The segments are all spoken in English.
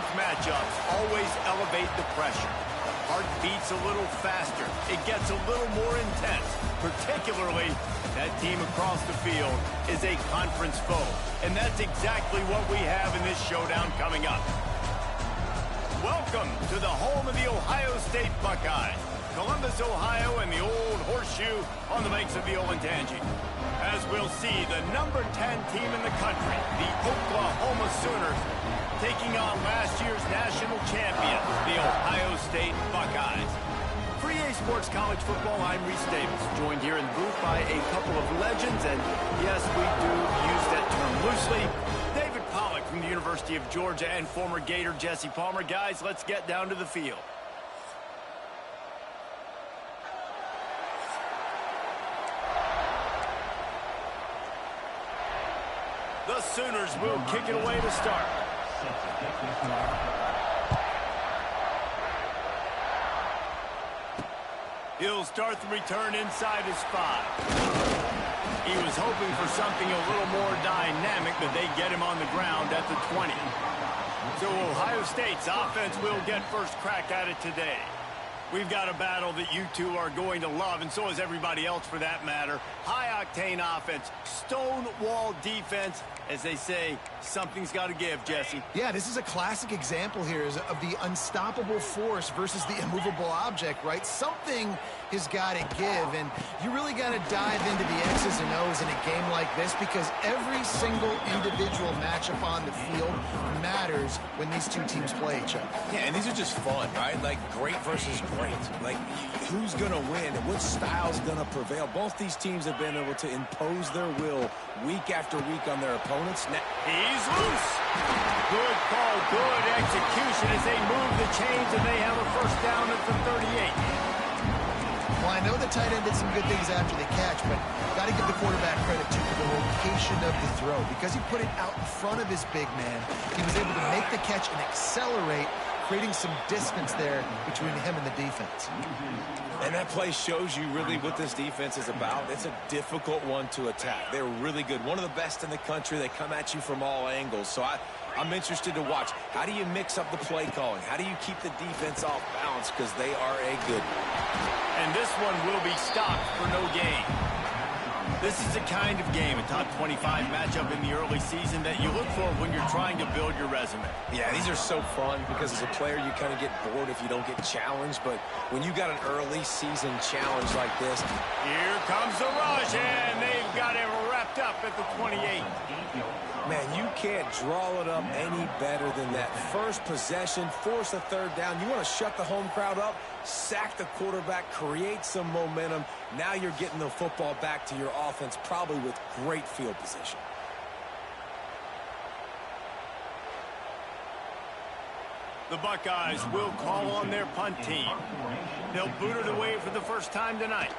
strength matchups always elevate the pressure. Heart beats a little faster. It gets a little more intense, particularly that team across the field is a conference foe. And that's exactly what we have in this showdown coming up. Welcome to the home of the Ohio State Buckeyes. Columbus, Ohio, and the old horseshoe on the banks of the Olentangy. As we'll see, the number 10 team in the country, the Oklahoma Sooners, taking on last year's national champion, the Ohio State Buckeyes. For EA Sports College Football, I'm Reese Davis, joined here in the booth by a couple of legends, and yes, we do use that term loosely. David Pollack from the University of Georgia and former Gator Jesse Palmer. Guys, let's get down to the field. The Sooners will kick it away to start. He'll start the return inside his 5. He was hoping for something a little more dynamic, but they get him on the ground at the 20. So Ohio State's offense will get first crack at it today. We've got a battle that you two are going to love, and so is everybody else for that matter. High-octane offense, stone-wall defense. As they say, something's got to give, Jesse. Yeah, this is a classic example here of the unstoppable force versus the immovable object, right? Something has got to give, and you really got to dive into the X's and O's in a game like this because every single individual matchup on the field matters when these two teams play each other. Yeah, and these are just fun, right? Like great versus great. Like who's going to win and what style's going to prevail. Both these teams have been able to impose their will week after week on their opponents. He's loose. Good call, good execution as they move the chains, and they have a first down at the 38. Well, I know the tight end did some good things after the catch, but got to give the quarterback credit too for the location of the throw. Because he put it out in front of his big man, he was able to make the catch and accelerate, creating some distance there between him and the defense. And that play shows you really what this defense is about. It's a difficult one to attack. They're really good. One of the best in the country. They come at you from all angles. So I'm interested to watch. How do you mix up the play calling? How do you keep the defense off balance? Because they are a good one. And this one will be stopped for no gain. This is the kind of game, a top 25 matchup in the early season that you look for when you're trying to build your resume. Yeah, these are so fun because as a player you kind of get bored if you don't get challenged, but when you got an early season challenge like this. Here comes the rush, and they've got it wrapped up at the 28. Man, you can't draw it up any better than that. First possession, force a third down. You want to shut the home crowd up, sack the quarterback, create some momentum. Now you're getting the football back to your offense, probably with great field position. The Buckeyes will call on their punt team. They'll boot it away for the first time tonight.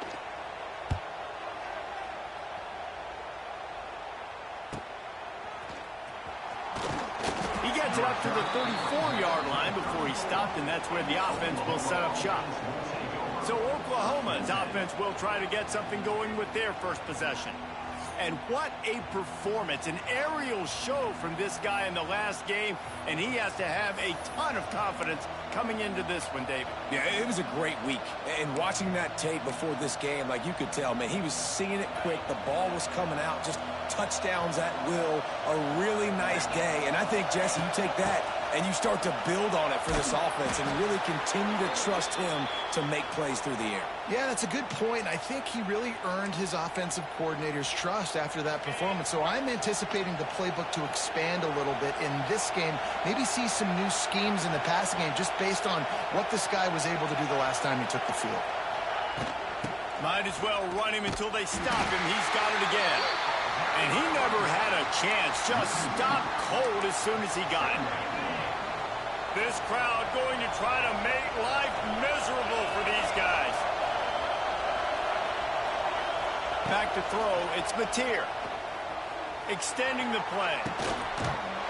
He gets it up to the 34-yard line before he stopped, and that's where the offense will set up shop. So Oklahoma's offense will try to get something going with their first possession. And what a performance, an aerial show from this guy in the last game, and he has to have a ton of confidence coming into this one, David. Yeah, it was a great week. And watching that tape before this game, like you could tell, man, he was seeing it quick. The ball was coming out, just touchdowns at will. A really nice day. And I think, Jesse, you take that and you start to build on it for this offense and really continue to trust him to make plays through the air. Yeah, that's a good point. I think he really earned his offensive coordinator's trust after that performance. So I'm anticipating the playbook to expand a little bit in this game. Maybe see some new schemes in the passing game just based on what this guy was able to do the last time he took the field. Might as well run him until they stop him. He's got it again. And he never had a chance. Just stopped cold as soon as he got it. This crowd going to try to make life miserable for these guys. Back to throw, it's Mateer. Extending the play.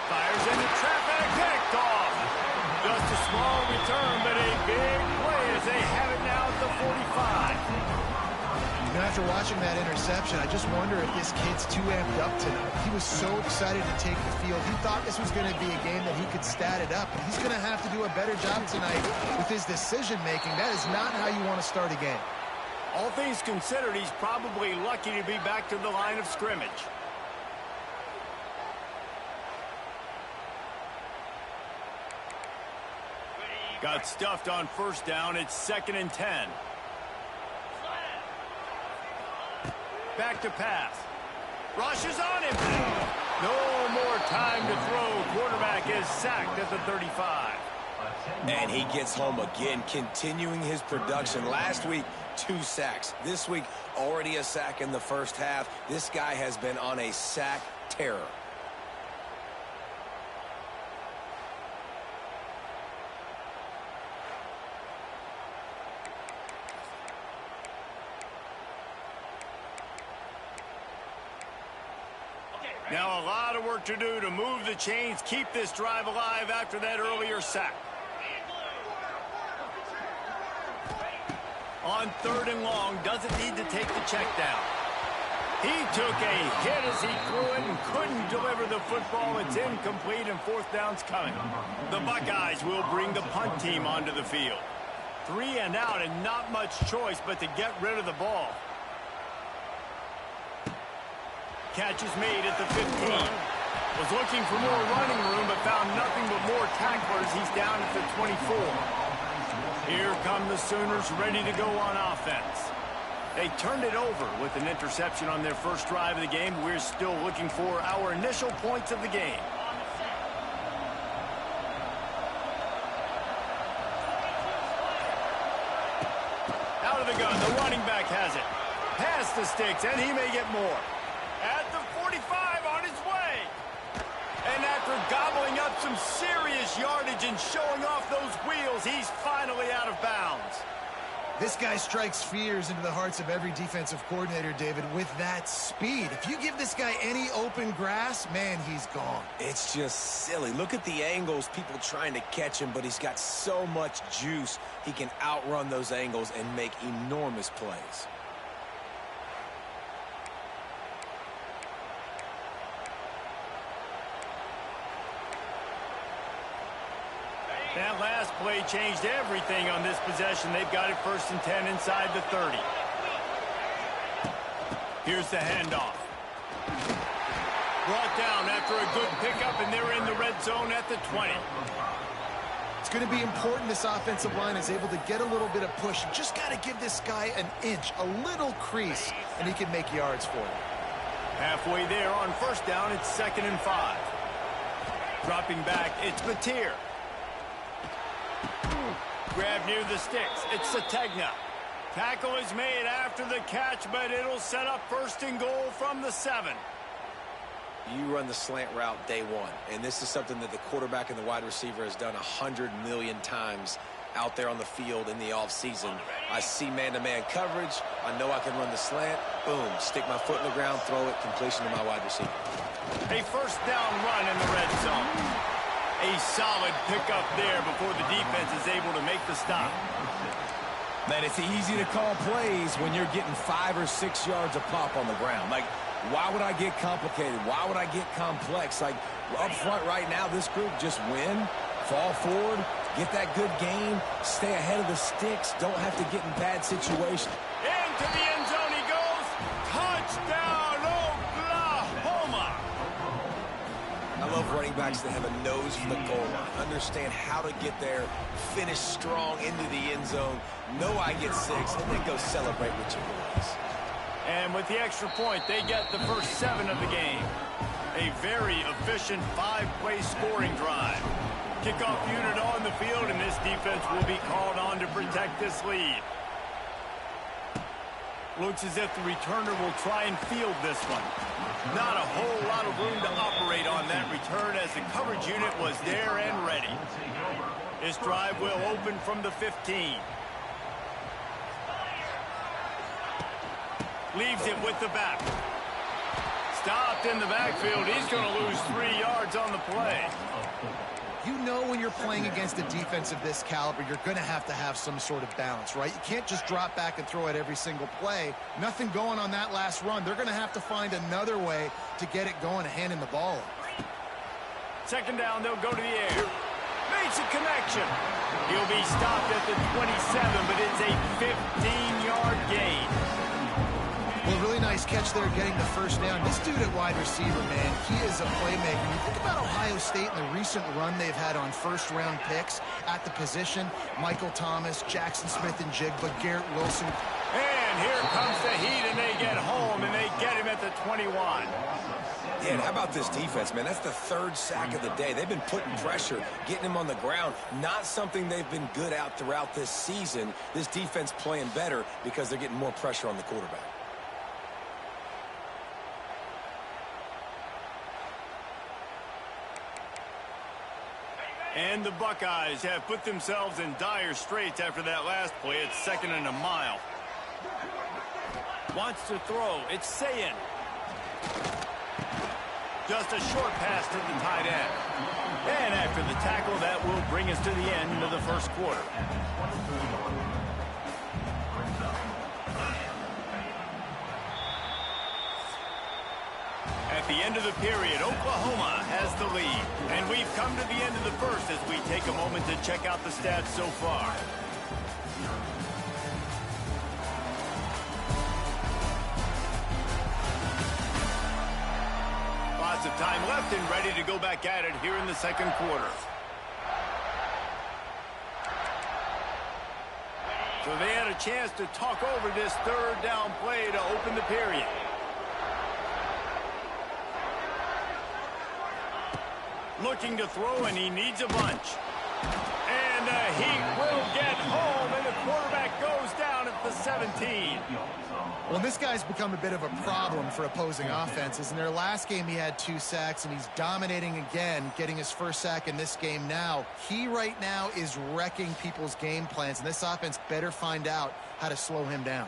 Fires into traffic, picked off. Just a small return, but a big play as they have it now at the 45. You After watching that interception, I just wonder if this kid's too amped up tonight. He was so excited to take the field. He thought this was going to be a game that he could stat it up, but he's going to have to do a better job tonight with his decision-making. That is not how you want to start a game. All things considered, he's probably lucky to be back to the line of scrimmage. Got stuffed on first down. It's 2nd and 10. Back to pass. Rushes on him. No more time to throw. Quarterback is sacked at the 35. And he gets home again, continuing his production. Last week, 2 sacks. This week, already a sack in the first half. This guy has been on a sack terror. Now a lot of work to do to move the chains, keep this drive alive after that earlier sack. On 3rd and long, doesn't need to take the check down. He took a hit as he threw it and couldn't deliver the football. It's incomplete and 4th down's coming. The Buckeyes will bring the punt team onto the field. 3 and out and not much choice but to get rid of the ball. Catch is made at the 15. Was looking for more running room, but found nothing but more tacklers. He's down at the 24. Here come the Sooners ready to go on offense. They turned it over with an interception on their first drive of the game. We're still looking for our initial points of the game. Out of the gun, the running back has it. Past the sticks, and he may get more. At the 45 on his way. And after gobbling up some serious yardage and showing off those wheels, he's finally out of bounds. This guy strikes fears into the hearts of every defensive coordinator, David, with that speed. If you give this guy any open grass, man, he's gone. It's just silly. Look at the angles, people trying to catch him, but he's got so much juice. He can outrun those angles and make enormous plays. That last play changed everything on this possession. They've got it 1st and 10 inside the 30. Here's the handoff. Brought down after a good pickup, and they're in the red zone at the 20. It's going to be important this offensive line is able to get a little bit of push. You just got to give this guy an inch, a little crease, and he can make yards for you. Halfway there on first down, it's 2nd and 5. Dropping back, it's Batir. Grab near the sticks. It's Sategna. Tackle is made after the catch, but it'll set up 1st and goal from the 7. You run the slant route day one, and this is something that the quarterback and the wide receiver has done 100 million times out there on the field in the offseason. I see man-to-man coverage. I know I can run the slant. Boom, stick my foot in the ground, throw it, completion to my wide receiver. A 1st down run in the red zone. A solid pickup there before the defense is able to make the stop. Man, it's easy to call plays when you're getting 5 or 6 yards a pop on the ground. Like, why would I get complicated? Why would I get complex? Like, up front right now, this group just win, fall forward, get that good gain, stay ahead of the sticks, don't have to get in bad situations. Into the end zone he goes. Touchdown, Oklahoma! I love running backs that have a nose for the goal line, understand how to get there, finish strong into the end zone, know I get 6, and then go celebrate with your boys. And with the extra point, they get the first 7 of the game. A very efficient 5-play scoring drive. Kickoff unit on the field, and this defense will be called on to protect this lead. Looks as if the returner will try and field this one. Not a whole lot of room to operate on that return as the coverage unit was there and ready. This drive will open from the 15. Leaves it with the back. Stopped in the backfield. He's going to lose 3 yards on the play. You know when you're playing against a defense of this caliber, you're going to have some sort of balance, right? You can't just drop back and throw it every single play. Nothing going on that last run. They're going to have to find another way to get it going and hand him the ball up. Second down, they'll go to the air. Makes a connection. He'll be stopped at the 27, but it's a 15-yard gain. Well, really nice catch there getting the first down. This dude at wide receiver, man, he is a playmaker. You think about Ohio State and the recent run they've had on first-round picks at the position. Michael Thomas, Jackson Smith and Jigba, Garrett Wilson. And here comes the heat, and they get home, and they get him at the 21. Yeah, and how about this defense, man? That's the third sack of the day. They've been putting pressure, getting him on the ground. Not something they've been good at throughout this season. This defense playing better because they're getting more pressure on the quarterback. And the Buckeyes have put themselves in dire straits after that last play. It's 2nd and a mile. Wants to throw. It's Sayin. Just a short pass to the tight end. And after the tackle, that will bring us to the end of the first quarter. At the end of the period, Oklahoma has the lead. And we've come to the end of the first as we take a moment to check out the stats so far. Lots of time left and ready to go back at it here in the second quarter. So they had a chance to talk over this third down play to open the period. Looking to throw, and he needs a bunch. And he will get home, and the quarterback goes down at the 17. Well, this guy's become a bit of a problem for opposing offenses. In their last game, he had 2 sacks, and he's dominating again, getting his first sack in this game now. He right now is wrecking people's game plans, and this offense better find out how to slow him down.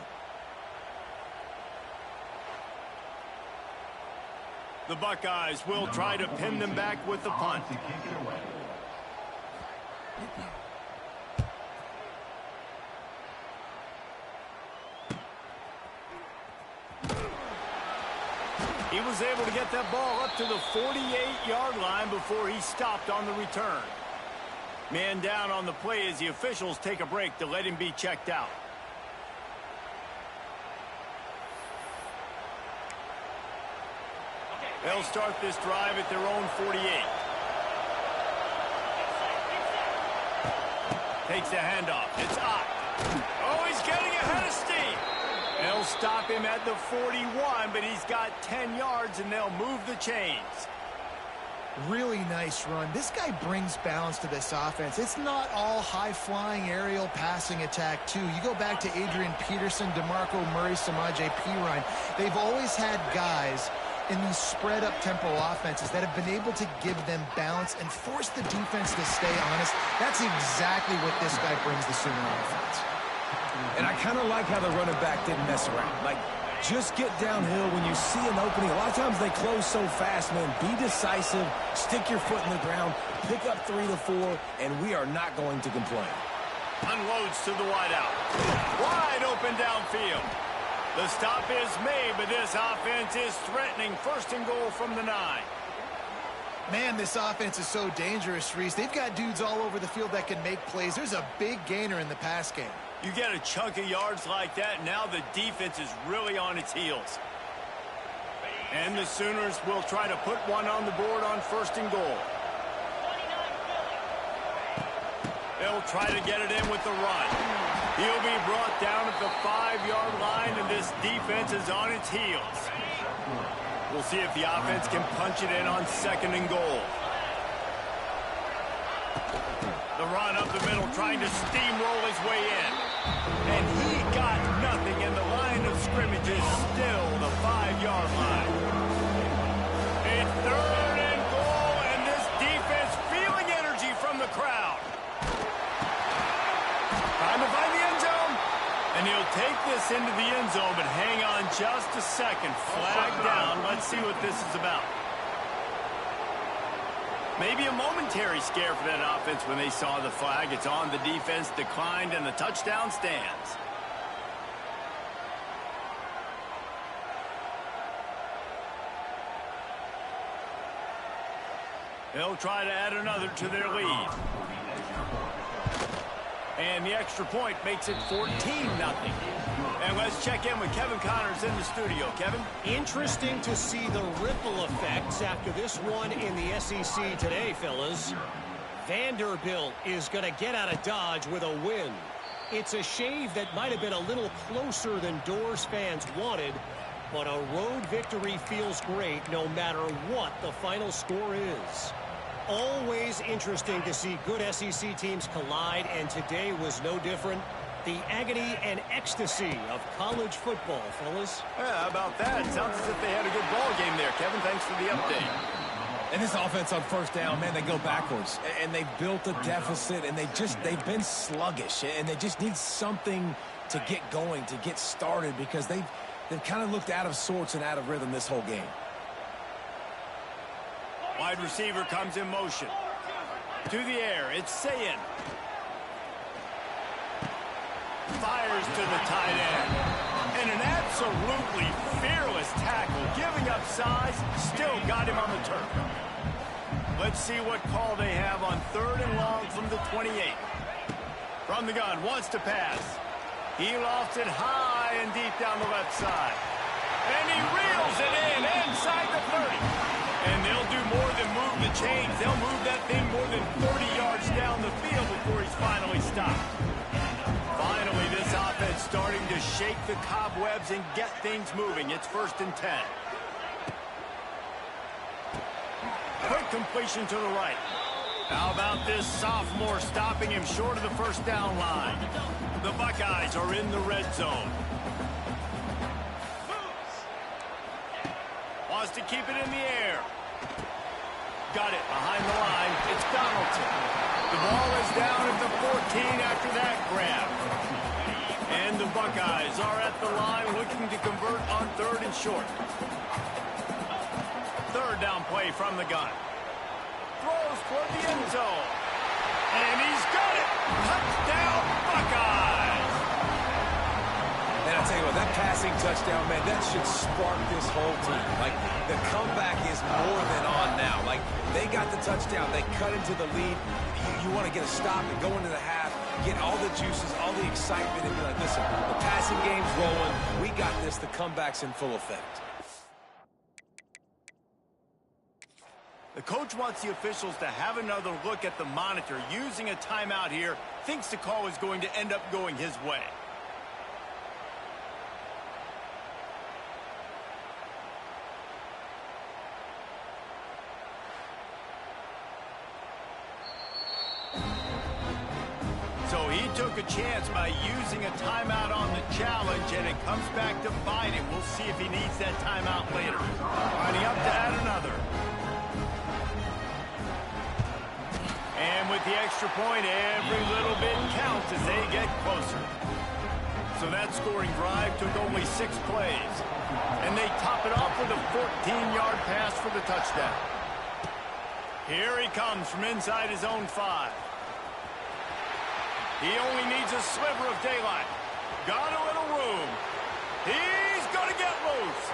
The Buckeyes will try to pin them back with the punt. He was able to get that ball up to the 48-yard line before he stopped on the return. Man down on the play as the officials take a break to let him be checked out. They'll start this drive at their own 48. Takes the handoff. It's Ott. Oh, he's getting ahead of steam. They'll stop him at the 41, but he's got 10 yards, and they'll move the chains. Really nice run. This guy brings balance to this offense. It's not all high-flying aerial passing attack, too. You go back to Adrian Peterson, DeMarco Murray, Samaje Perine. They've always had guys in these spread-up tempo offenses that have been able to give them balance and force the defense to stay honest. That's exactly what this guy brings the Sooner offense. And I kind of like how the running back didn't mess around. Like, just get downhill when you see an opening. A lot of times they close so fast, man. Be decisive, stick your foot in the ground, pick up 3 to 4, and we are not going to complain. Unloads to the wideout. Wide open downfield. The stop is made, but this offense is threatening 1st and goal from the 9. Man, this offense is so dangerous, Reese. They've got dudes all over the field that can make plays. There's a big gainer in the pass game. You get a chunk of yards like that, now the defense is really on its heels. And the Sooners will try to put one on the board on 1st and goal. They'll try to get it in with the run. He'll be brought down at the 5-yard line, and this defense is on its heels. We'll see if the offense can punch it in on 2nd and goal. The run up the middle, trying to steamroll his way in. And he got nothing, and the line of scrimmage is still the 5-yard line. It's 3rd and goal, and this defense feeling energy from the crowd. Time to find the end zone. And he'll take this into the end zone, but hang on just a second. Flag down. Let's see what this is about. Maybe a momentary scare for that offense when they saw the flag. It's on, the defense declined, and the touchdown stands. They'll try to add another to their lead. And the extra point makes it 14-0. And let's check in with Kevin Connors in the studio. Kevin? Interesting to see the ripple effects after this one in the SEC today, fellas. Vanderbilt is going to get out of Dodge with a win. It's a shave that might have been a little closer than Doors fans wanted, but a road victory feels great no matter what the final score is. Always interesting to see good SEC teams collide, and today was no different. The agony and ecstasy of college football, fellas. Yeah, how about that? Sounds as if they had a good ball game there, Kevin. Thanks for the update. And this offense on first down, man, they go backwards. And they've built a deficit, and they've been sluggish. And they just need something to get going, to get started, because they've kind of looked out of sorts and out of rhythm this whole game. Wide receiver comes in motion. To the air, it's Sayin. Fires to the tight end. And an absolutely fearless tackle, giving up size, still got him on the turf. Let's see what call they have on 3rd and long from the 28. From the gun, wants to pass. He lofts it high and deep down the left side. And he reels it in inside the 30. And they'll do more than move the chains. They'll move that thing more than 30 yards down the field before he's finally stopped. Finally, this offense starting to shake the cobwebs and get things moving. It's 1st and 10. Quick completion to the right. How about this sophomore stopping him short of the first down line? The Buckeyes are in the red zone. Wants to keep it in the air. Got it behind the line. It's Donaldson. The ball is down at the 14 after that grab. And the Buckeyes are at the line looking to convert on 3rd and short. 3rd down play from the gun. Throws toward the end zone. And he's got it. Touchdown, Buckeyes. And I'll tell you what, that passing touchdown, man, that should spark this whole team. Like, the comeback is more than on now. Like, they got the touchdown. They cut into the lead. You want to get a stop and go into the half, get all the juices, all the excitement, and be like, listen, the passing game's rolling. We got this. The comeback's in full effect. The coach wants the officials to have another look at the monitor using a timeout here. Thinks the call is going to end up going his way. So he took a chance by using a timeout on the challenge, and it comes back to bite him. We'll see if he needs that timeout later. Lining up to add another. And with the extra point, every little bit counts as they get closer. So that scoring drive took only 6 plays. And they top it off with a 14-yard pass for the touchdown. Here he comes from inside his own 5. He only needs a sliver of daylight. Got a little room. He's going to get loose.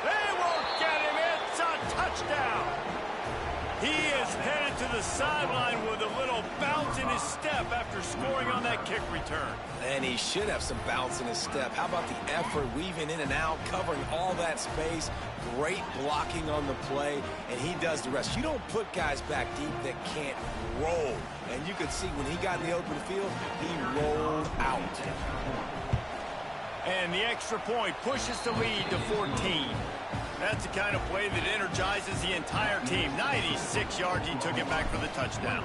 They won't get him. It's a touchdown. He is headed to the sideline with a little bounce in his step after scoring on that kick return. And he should have some bounce in his step. How about the effort, weaving in and out, covering all that space, great blocking on the play, and he does the rest. You don't put guys back deep that can't roll. And you could see when he got in the open field, he rolled out. And the extra point pushes the lead to 14. That's the kind of play that energizes the entire team. 96 yards, he took it back for the touchdown.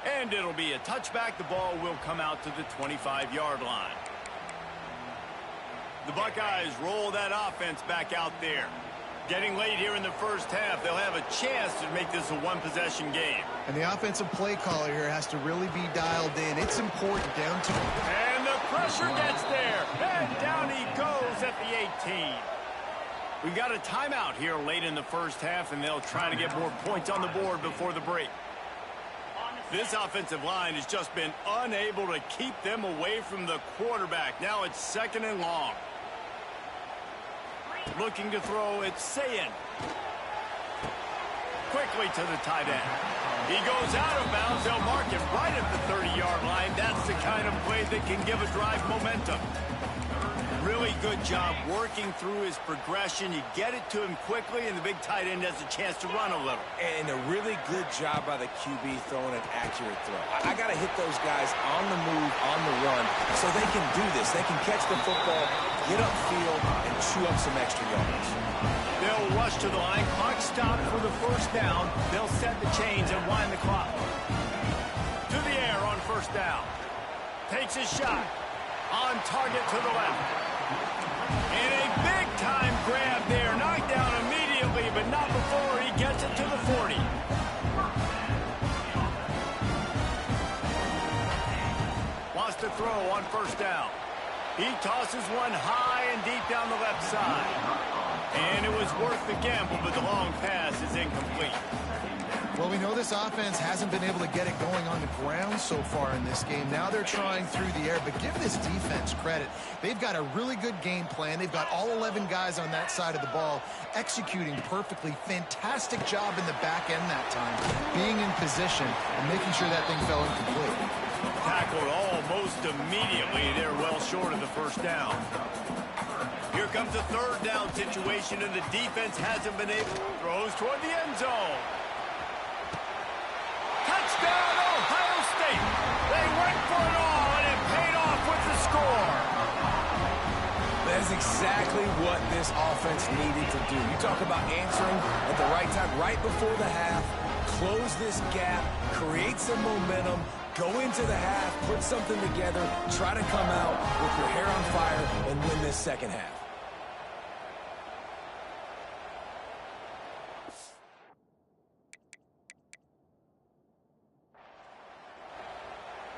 And it'll be a touchback. The ball will come out to the 25-yard line. The Buckeyes roll that offense back out there. Getting late here in the first half, they'll have a chance to make this a one-possession game. And the offensive play caller here has to really be dialed in. It's important down to... And the Pressure gets there, and down he goes at the 18. We've got a timeout here late in the first half, and they'll try to get more points on the board before the break. This offensive line has just been unable to keep them away from the quarterback. Now it's 2nd and long. Looking to throw, it's Sayin. Quickly to the tight end. He goes out of bounds. They'll mark it right at the 30-yard line. That's the kind of play that can give a drive momentum. Really good job working through his progression. You get it to him quickly, and the big tight end has a chance to run a little. And a really good job by the QB throwing an accurate throw. I got to hit those guys on the move, on the run, so they can do this. They can catch the football, get upfield, and chew up some extra yards. They'll rush to the line. Clock stopped for the first down. They'll set the chains and wind the clock. To the air on first down. Takes his shot. On target to the left. And a big-time grab there. Knocked down immediately, but not before he gets it to the 40. Wants to throw on first down. He tosses one high and deep down the left side. And it was worth the gamble, but the long pass is incomplete. Well, we know this offense hasn't been able to get it going on the ground so far in this game. Now they're trying through the air, but give this defense credit. They've got a really good game plan. They've got all 11 guys on that side of the ball executing perfectly. Fantastic job in the back end that time, being in position and making sure that thing fell incomplete. Tackled almost immediately. They're well short of the first down. Here comes the third down situation, and the defense hasn't been able to throw toward the end zone. Touchdown, Ohio State. They went for it all, and it paid off with the score. That's exactly what this offense needed to do. You talk about answering at the right time, right before the half, close this gap, create some momentum, go into the half, put something together, try to come out with your hair on fire and win this second half.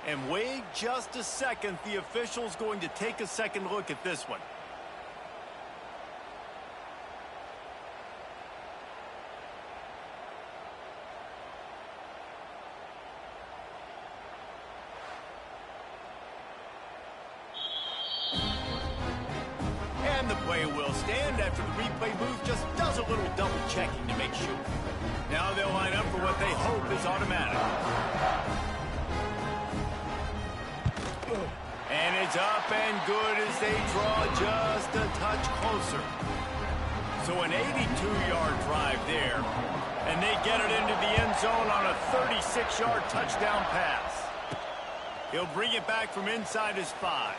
And wait just a second. The official's going to take a second look at this one. And the play will stand after the replay booth just does a little double checking to make sure. Now they'll line up for what they hope is automatic. And it's up and good as they draw just a touch closer. So an 82-yard drive there. And they get it into the end zone on a 36-yard touchdown pass. He'll bring it back from inside his 5.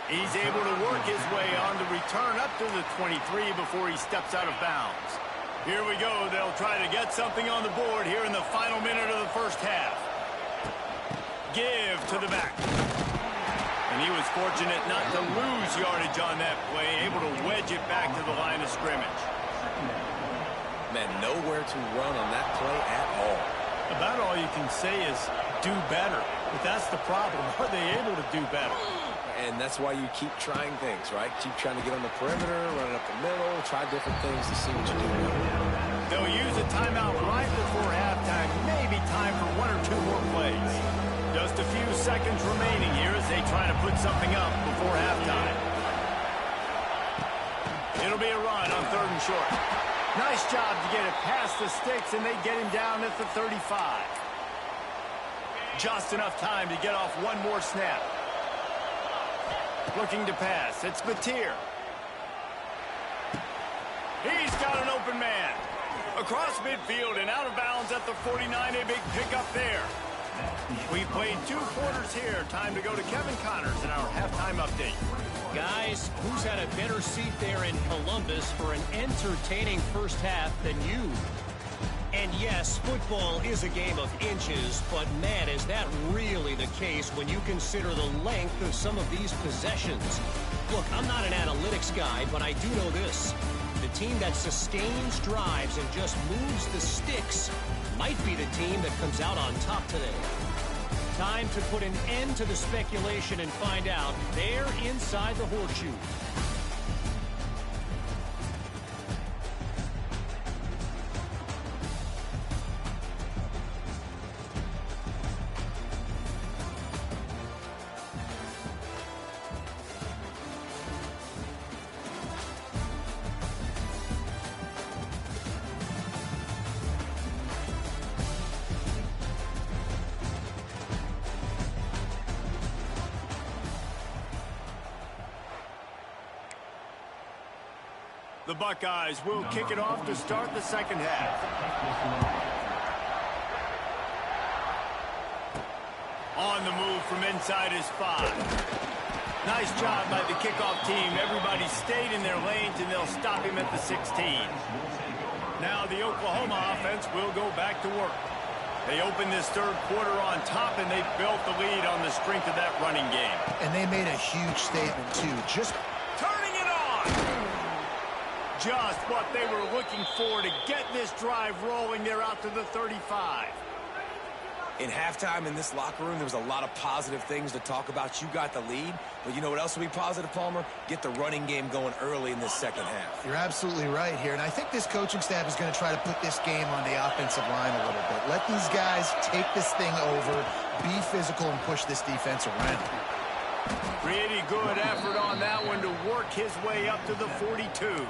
He's able to work his way on the return up to the 23 before he steps out of bounds. Here we go. They'll try to get something on the board here in the final minute of the first half. Give to the back. And he was fortunate not to lose yardage on that play, able to wedge it back to the line of scrimmage. Man, nowhere to run on that play at all. About all you can say is do better. But that's the problem. Are they able to do better? And that's why you keep trying things, right? Keep trying to get on the perimeter, run it up the middle, try different things to see what you do. They'll use a timeout right before halftime. Maybe time for 1 or 2 more plays. Just a few seconds remaining here as they try to put something up before halftime. It'll be a run on 3rd and short. Nice job to get it past the sticks, and they get him down at the 35. Just enough time to get off one more snap. Looking to pass. It's Mateer. He's got an open man. Across midfield and out of bounds at the 49. A big pickup there. We played 2 quarters here. Time to go to Kevin Connors in our halftime update. Guys, who's had a better seat there in Columbus for an entertaining first half than you? And yes, football is a game of inches, but man, is that really the case when you consider the length of some of these possessions. Look, I'm not an analytics guy, but I do know this. The team that sustains drives and just moves the sticks might be the team that comes out on top today. Time to put an end to the speculation and find out. They're inside the horseshoe. The Buckeyes will kick it off to start the second half. On the move from inside his 5. Nice job by the kickoff team. Everybody stayed in their lanes, and they'll stop him at the 16. Now the Oklahoma offense will go back to work. They opened this third quarter on top, and they built the lead on the strength of that running game. And they made a huge statement, too. Just turning it on! Just what they were looking for to get this drive rolling. They're out to the 35. In halftime in this locker room, there was a lot of positive things to talk about. You got the lead, but you know what else will be positive, Palmer? Get the running game going early in this second half. You're absolutely right here, and I think this coaching staff is going to try to put this game on the offensive line a little bit. Let these guys take this thing over, be physical, and push this defense around. Pretty good effort on that one to work his way up to the 42.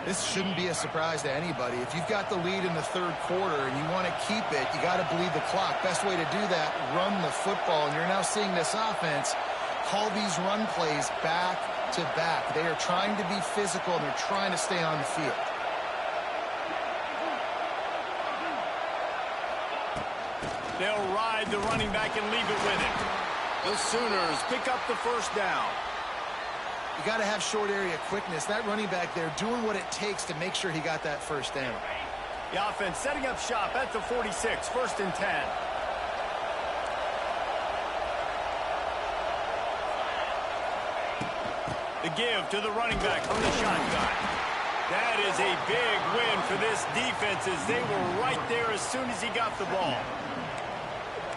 This shouldn't be a surprise to anybody. If you've got the lead in the third quarter and you want to keep it, you got to bleed the clock. Best way to do that, run the football. And you're now seeing this offense call these run plays back to back. They are trying to be physical, and they're trying to stay on the field. They'll ride the running back and leave it with him. The Sooners pick up the first down. You got to have short area quickness. That running back there doing what it takes to make sure he got that first down. The offense setting up shop at the 46, first and 10. The give to the running back from the shotgun. That is a big win for this defense, as they were right there as soon as he got the ball.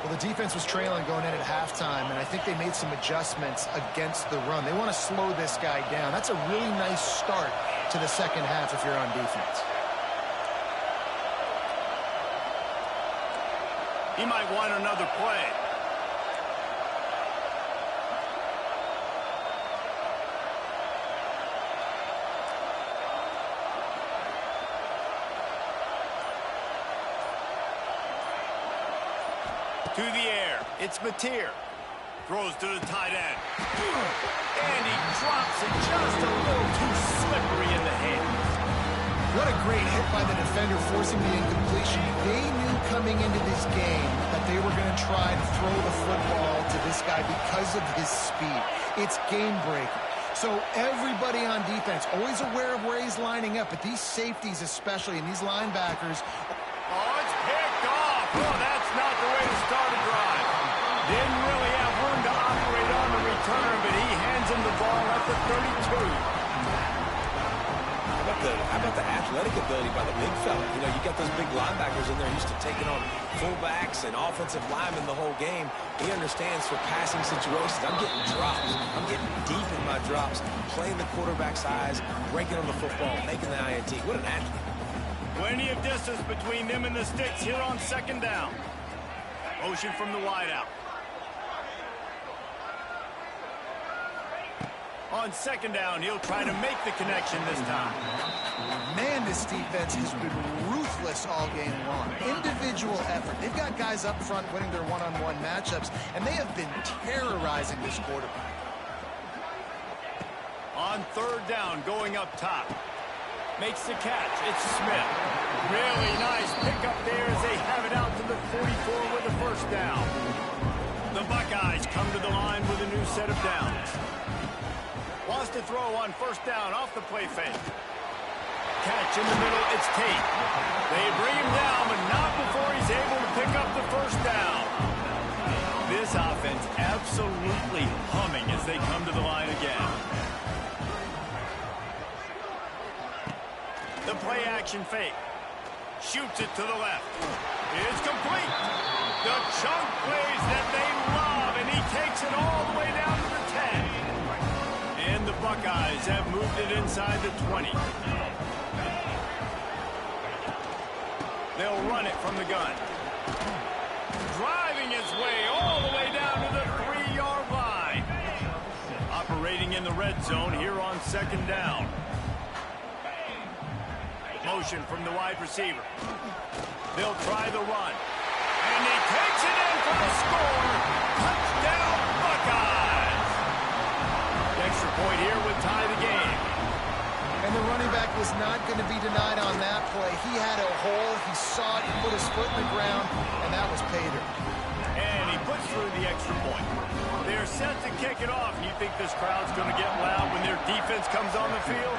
Well, the defense was trailing going in at halftime, and I think they made some adjustments against the run. They want to slow this guy down. That's a really nice start to the second half if you're on defense. He might want another play. To the air, it's Mateer. Throws to the tight end. And he drops it just a little too slippery in the hands. What a great hit by the defender, forcing the incompletion. They knew coming into this game that they were going to try to throw the football to this guy because of his speed. It's game-breaking. So everybody on defense, always aware of where he's lining up, but these safeties especially, and these linebackers. Oh, it's picked off. Oh, that's not the way to start a drive. Didn't really have room to operate on the return, but he hands him the ball at the 32. How about the athletic ability by the big fella? You know, you got those big linebackers in there used to taking on fullbacks and offensive linemen the whole game. He understands for passing situations. I'm getting drops. I'm getting deep in my drops, playing the quarterback's eyes, breaking on the football, making the INT. What an athlete. Plenty of distance between them and the sticks here on second down. Motion from the wideout. On second down, he'll try to make the connection this time. Man, this defense has been ruthless all game long. Individual effort. They've got guys up front winning their one-on-one matchups, and they have been terrorizing this quarterback. On third down, going up top. Makes the catch. It's Smith. Really nice pickup there as they have it out to the 44 with the first down. The Buckeyes come to the line with a new set of downs. Wants to throw on first down off the play fake. Catch in the middle, it's Tate. They bring him down, but not before he's able to pick up the first down. This offense absolutely humming as they come to the line again. The play action fake. Shoots it to the left. It's complete. The chunk plays that they love, and he takes it all the way down to the 10. And the Buckeyes have moved it inside the 20. They'll run it from the gun. Driving his way all the way down to the 3-yard line. Operating in the red zone here on second down. Motion from the wide receiver. They'll try the run. And he takes it in for the score. Touchdown, Buckeyes. The extra point here would tie the game. And the running back was not going to be denied on that play. He had a hole. He saw it. He put his foot in the ground, and that was pay dirt. And he puts through the extra point. They're set to kick it off. You think this crowd's going to get loud when their defense comes on the field?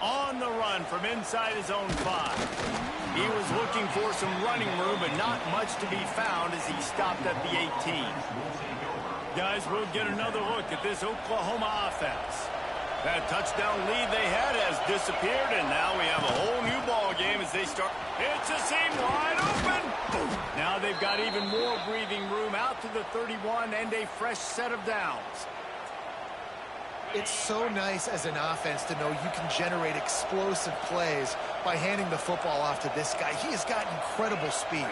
On the run from inside his own 5. He was looking for some running room, but not much to be found as he stopped at the 18. Guys, we'll get another look at this Oklahoma offense. That touchdown lead they had has disappeared, and now we have a whole new ball game as they start. It's a seam wide open. Boom. Now they've got even more breathing room out to the 31 and a fresh set of downs. It's so nice as an offense to know you can generate explosive plays by handing the football off to this guy. He has got incredible speed.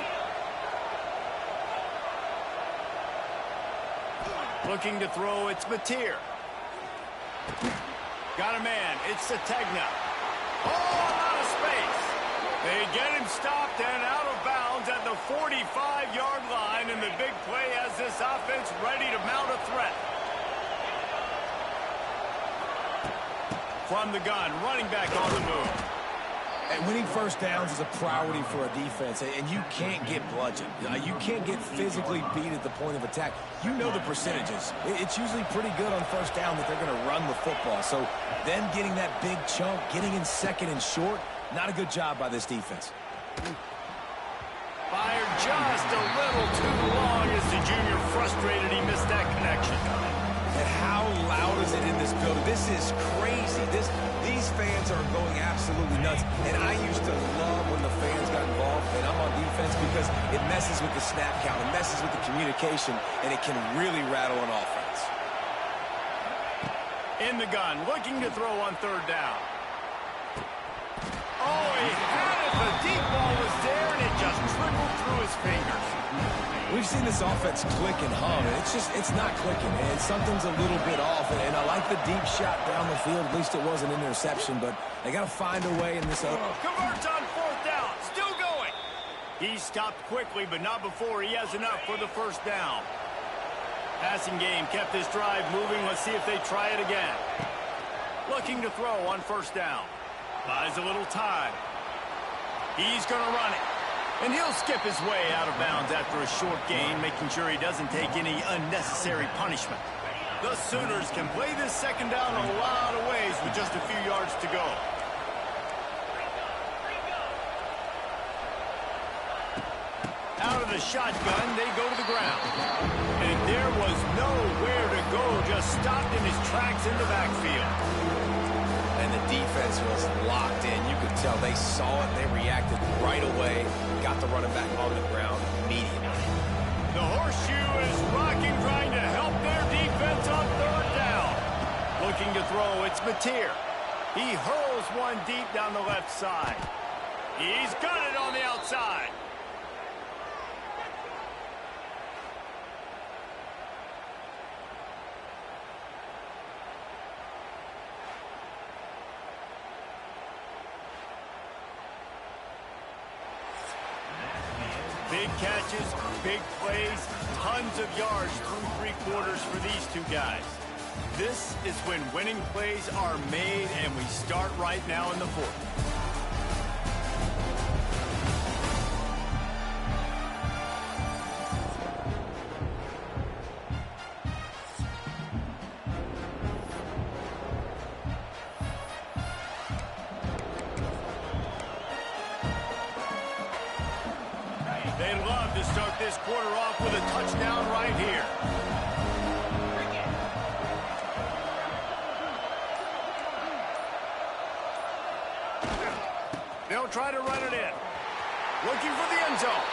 Looking to throw, it's Mateer. Got a man, it's Sategna. Oh, out of space. They get him stopped and out of bounds at the 45-yard line, and the big play has this offense ready to mount a threat. From the gun, running back on the move. And winning first downs is a priority for a defense, and you can't get bludgeoned. You can't get physically beat at the point of attack. You know the percentages. It's usually pretty good on first down that they're going to run the football. So them getting that big chunk, getting in second and short, not a good job by this defense. Fired just a little too long as the junior frustrated. He missed that connection. And how loud is it in this building? This is crazy. These fans are going absolutely nuts. And I used to love when the fans got involved, and I'm on defense, because it messes with the snap count, it messes with the communication, and it can really rattle an offense. In the gun, looking to throw on third down. Oh, he had it. The deep ball was there, and it just trickled through his fingers. We've seen this offense click and hum, and it's not clicking, and something's a little bit off. And I like the deep shot down the field. At least it wasn't an interception, but they got to find a way in this. Converts on fourth down, still going. He stopped quickly, but not before he has enough for the first down. Passing game kept this drive moving. Let's see if they try it again. Looking to throw on first down. Buys a little time. He's going to run it. And he'll skip his way out of bounds after a short gain, making sure he doesn't take any unnecessary punishment. The Sooners can play this second down a lot of ways with just a few yards to go. Out of the shotgun, they go to the ground. And there was nowhere to go, just stopped in his tracks in the backfield. And the defense was locked in. You could tell they saw it. They reacted right away. Got the running back on the ground immediately. The horseshoe is rocking, trying to help their defense on third down. Looking to throw, it's Mateer. He hurls one deep down the left side. He's got it on the outside. Big catches, big plays, tons of yards through three quarters for these two guys. This is when winning plays are made, and we start right now in the fourth. They'd love to start this quarter off with a touchdown right here. They'll try to run it in. Looking for the end zone.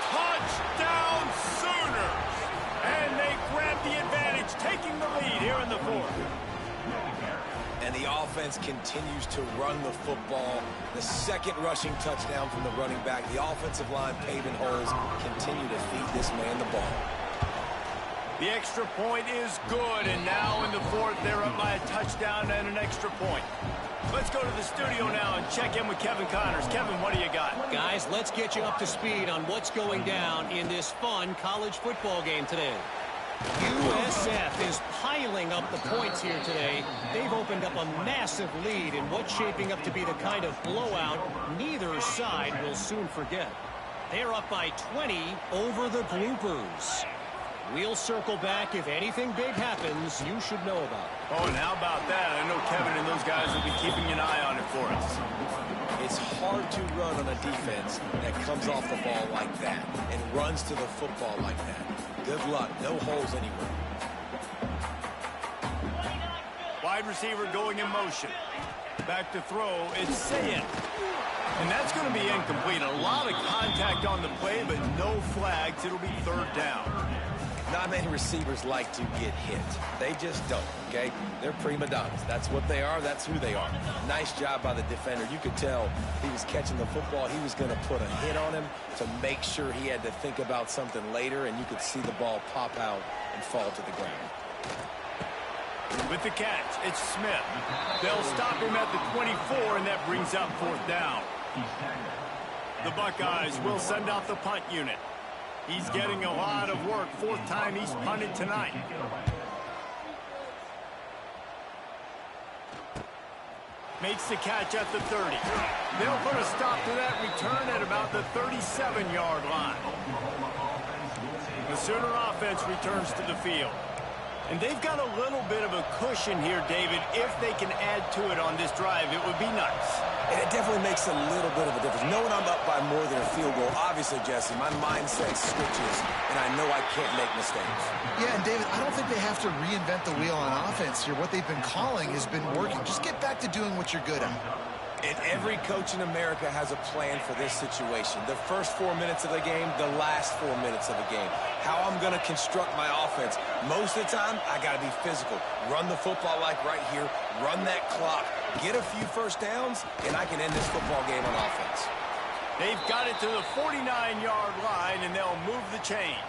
Touchdown Sooners! And they grab the advantage, taking the lead here in the fourth. And the offense continues to run the football. The second rushing touchdown from the running back. The offensive line paving holes, continue to feed this man the ball. The extra point is good, and now in the fourth, they're up by a touchdown and an extra point. Let's go to the studio now and check in with Kevin Connors. Kevin, what do you got? Guys, let's get you up to speed on what's going down in this fun college football game today. USF is piling up the points here today. They've opened up a massive lead in what's shaping up to be the kind of blowout neither side will soon forget. They're up by 20 over the Bloopers. We'll circle back if anything big happens you should know about. Oh, and how about that? I know Kevin and those guys will be keeping an eye on it for us. It's hard to run on a defense that comes off the ball like that and runs to the football like that. Good luck. No holes anywhere. Wide receiver going in motion. Back to throw. It's Sayin. And that's going to be incomplete. A lot of contact on the play, but no flags. It'll be third down. Not many receivers like to get hit. They just don't, okay? They're prima donnas. That's what they are. That's who they are. Nice job by the defender. You could tell he was catching the football. He was going to put a hit on him to make sure he had to think about something later, and you could see the ball pop out and fall to the ground. With the catch, it's Smith. They'll stop him at the 24, and that brings up fourth down. The Buckeyes will send out the punt unit. He's getting a lot of work. Fourth time he's punted tonight. Makes the catch at the 30. They'll put a stop to that return at about the 37-yard line. The Sooner offense returns to the field. And they've got a little bit of a cushion here, David. If they can add to it on this drive, it would be nice. And it definitely makes a little bit of a difference. Knowing I'm up by more than a field goal, obviously, Jesse, my mindset switches, and I know I can't make mistakes. Yeah, and David, I don't think they have to reinvent the wheel on offense here. What they've been calling has been working. Just get back to doing what you're good at. And every coach in America has a plan for this situation. The first 4 minutes of the game, the last 4 minutes of the game. How I'm going to construct my offense. Most of the time, I got to be physical. Run the football like right here. Run that clock. Get a few first downs, and I can end this football game on offense. They've got it to the 49-yard line, and they'll move the chains.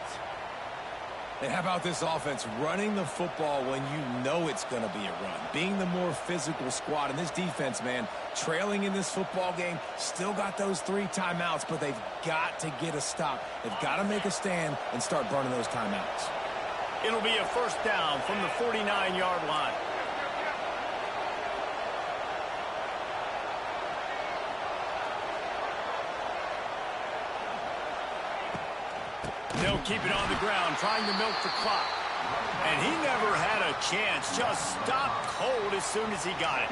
And how about this offense running the football when you know it's going to be a run? Being the more physical squad. And this defense, man, trailing in this football game, still got those 3 timeouts, but they've got to get a stop. They've got to make a stand and start burning those timeouts. It'll be a first down from the 49-yard line. They'll keep it on the ground, trying to milk the clock. And he never had a chance. Just stopped cold as soon as he got it.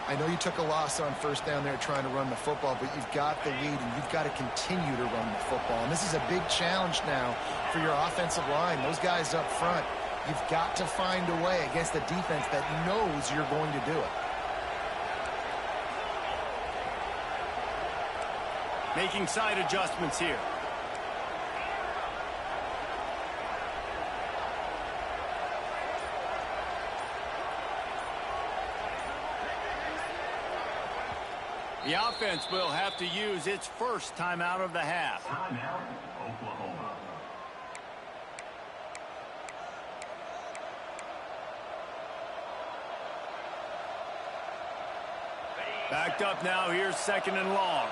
I know you took a loss on first down there trying to run the football, but you've got the lead, and you've got to continue to run the football. And this is a big challenge now for your offensive line. Those guys up front, you've got to find a way against a defense that knows you're going to do it. Making side adjustments here. The offense will have to use its first timeout of the half. Timeout, Oklahoma. Backed up now. Here's second and long.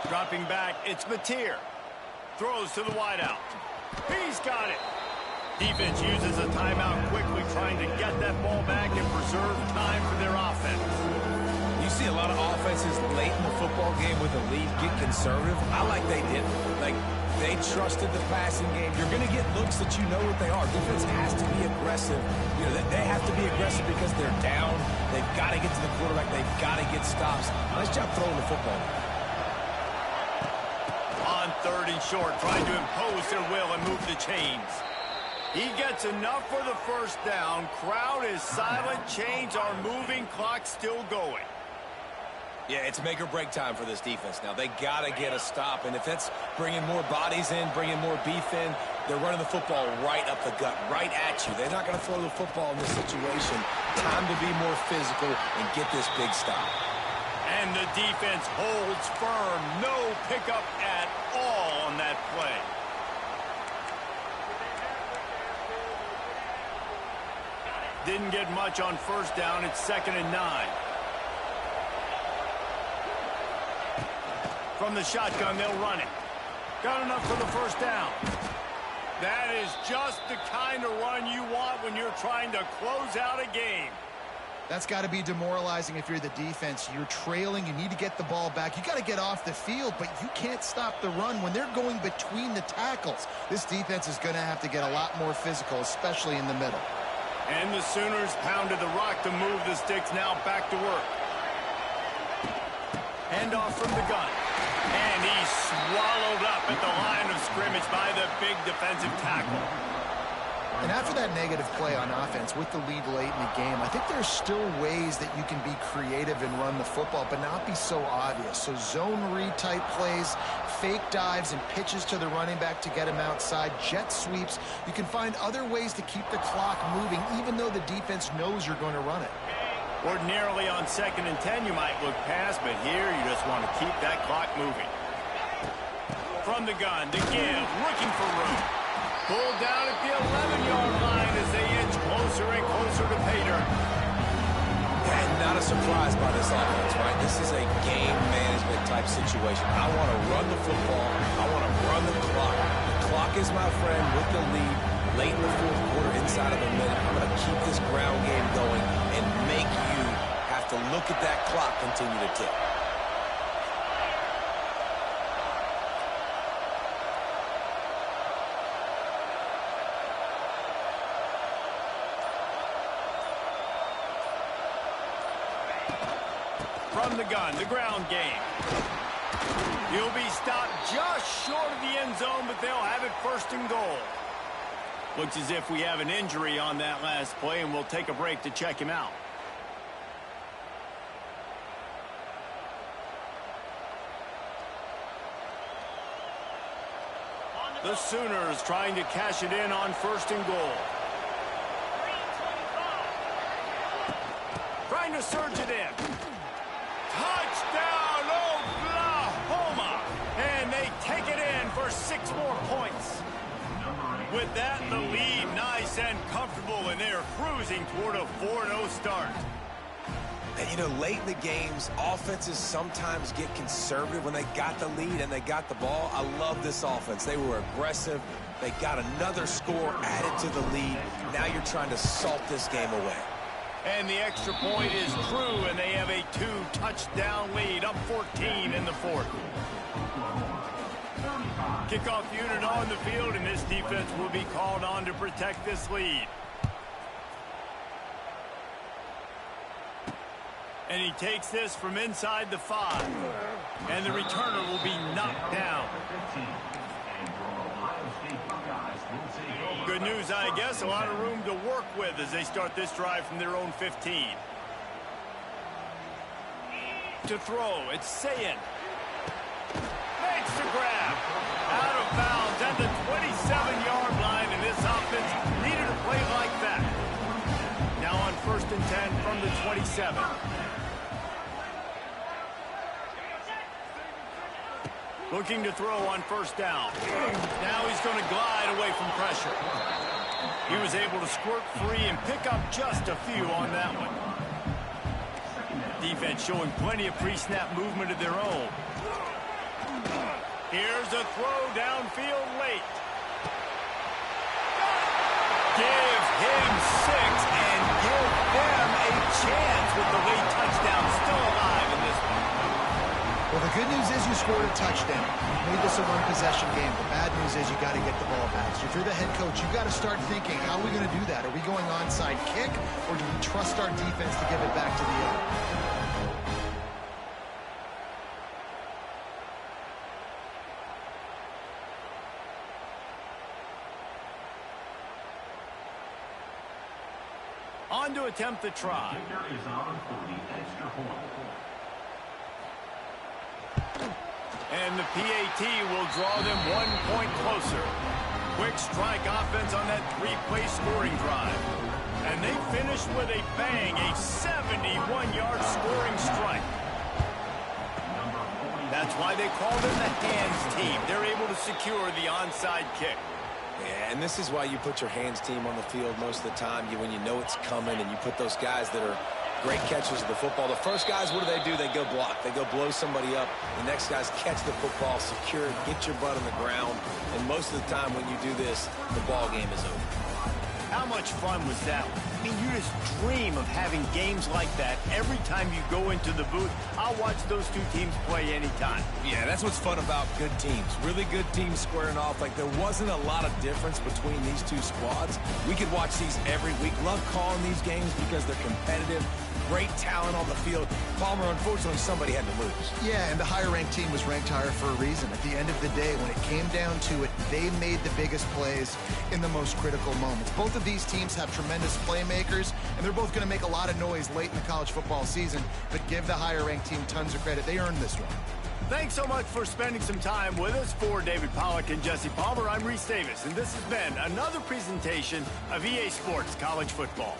Dropping back, it's Mateer. Throws to the wideout. He's got it. Defense uses a timeout quickly, trying to get that ball back and preserve time for their offense. You see a lot of offenses late in the football game with a lead get conservative. I like they did. Like, they trusted the passing game. You're going to get looks that you know what they are. Defense has to be aggressive. You know, they have to be aggressive because they're down. They've got to get to the quarterback. They've got to get stops. Nice job throwing the football. On third and short, trying to impose their will and move the chains. He gets enough for the first down. Crowd is silent. Chains are moving. Clock still going. Yeah, it's make or break time for this defense now. They got to get a stop, and if that's bringing more bodies in, bringing more beef in, they're running the football right up the gut, right at you. They're not going to throw the football in this situation. Time to be more physical and get this big stop. And the defense holds firm. No pickup at all on that play. Didn't get much on first down. It's 2nd and 9. From the shotgun, they'll run it. Got enough for the first down. That is just the kind of run you want when you're trying to close out a game. That's got to be demoralizing if you're the defense. You're trailing. You need to get the ball back. You got to get off the field, but you can't stop the run when they're going between the tackles. This defense is going to have to get a lot more physical, especially in the middle. And the Sooners pounded the rock to move the sticks. Now back to work. Handoff from the gun. And he's swallowed up at the line of scrimmage by the big defensive tackle. And after that negative play on offense with the lead late in the game, I think there's still ways that you can be creative and run the football, but not be so obvious. So zone read type plays, fake dives and pitches to the running back to get him outside, jet sweeps. You can find other ways to keep the clock moving, even though the defense knows you're going to run it. Ordinarily on 2nd and 10, you might look past, but here you just want to keep that clock moving. From the gun, to give, looking for room. Pulled down at the 11-yard line as they inch closer and closer to pay dirt. And not a surprise by this offense, right? This is a game management type situation. I want to run the football. I want to run the clock. The clock is my friend with the lead. Late in the 4th quarter, inside of a minute, I'm going to keep this ground game going and make you have to look at that clock continue to tick. From the gun, the ground game. He'll be stopped just short of the end zone, but they'll have it 1st and goal. Looks as if we have an injury on that last play, and we'll take a break to check him out. The Sooners trying to cash it in on 1st and goal. Trying to surge it in. Touchdown, Oklahoma! And they take it in for 6 more points. With that, the lead nice and comfortable, and they're cruising toward a 4-0 start. And, you know, late in the games, offenses sometimes get conservative when they got the lead and they got the ball. I love this offense. They were aggressive. They got another score added to the lead. Now you're trying to salt this game away. And the extra point is true, and they have a 2-touchdown lead, up 14 in the 4th. Kickoff unit on the field, and this defense will be called on to protect this lead. And he takes this from inside the 5. And the returner will be knocked down. Good news, I guess. A lot of room to work with as they start this drive from their own 15. To throw, it's Sayin. Makes the grab. Out of bounds at the 27-yard line, and this offense needed a play like that. Now on 1st and 10 from the 27. Looking to throw on 1st down. Now he's going to glide away from pressure. He was able to squirt free and pick up just a few on that one. Defense showing plenty of pre-snap movement of their own. Here's a throw downfield late. Give him 6 and give them a chance with the late touchdown still alive in this one. Well, the good news is you scored a touchdown. You made this a one-possession game. The bad news is you got to get the ball back. So if you're the head coach, you got to start thinking, how are we going to do that? Are we going onside kick, or do we trust our defense to give it back to the end? On to attempt the try. And the PAT will draw them 1 point closer. Quick strike offense on that 3-play scoring drive. And they finish with a bang, a 71-yard scoring strike. That's why they call them the hands team. They're able to secure the onside kick. Yeah, and this is why you put your hands team on the field most of the time. When you know it's coming, and you put those guys that are great catchers of the football. The first guys, what do? They go block. They go blow somebody up. The next guys catch the football, secure it, get your butt on the ground. And most of the time when you do this, the ball game is over. How much fun was that? I mean, you just dream of having games like that every time you go into the booth. I'll watch those two teams play anytime. Yeah, that's what's fun about good teams. Really good teams squaring off. Like, there wasn't a lot of difference between these two squads. We could watch these every week. Love calling these games because they're competitive. Great talent on the field. Palmer, unfortunately, somebody had to lose. Yeah, and the higher-ranked team was ranked higher for a reason. At the end of the day, when it came down to it, they made the biggest plays in the most critical moments. Both of these teams have tremendous playmakers, and they're both going to make a lot of noise late in the college football season, but give the higher-ranked team tons of credit. They earned this one. Thanks so much for spending some time with us. For David Pollack and Jesse Palmer, I'm Reese Davis, and this has been another presentation of EA Sports College Football.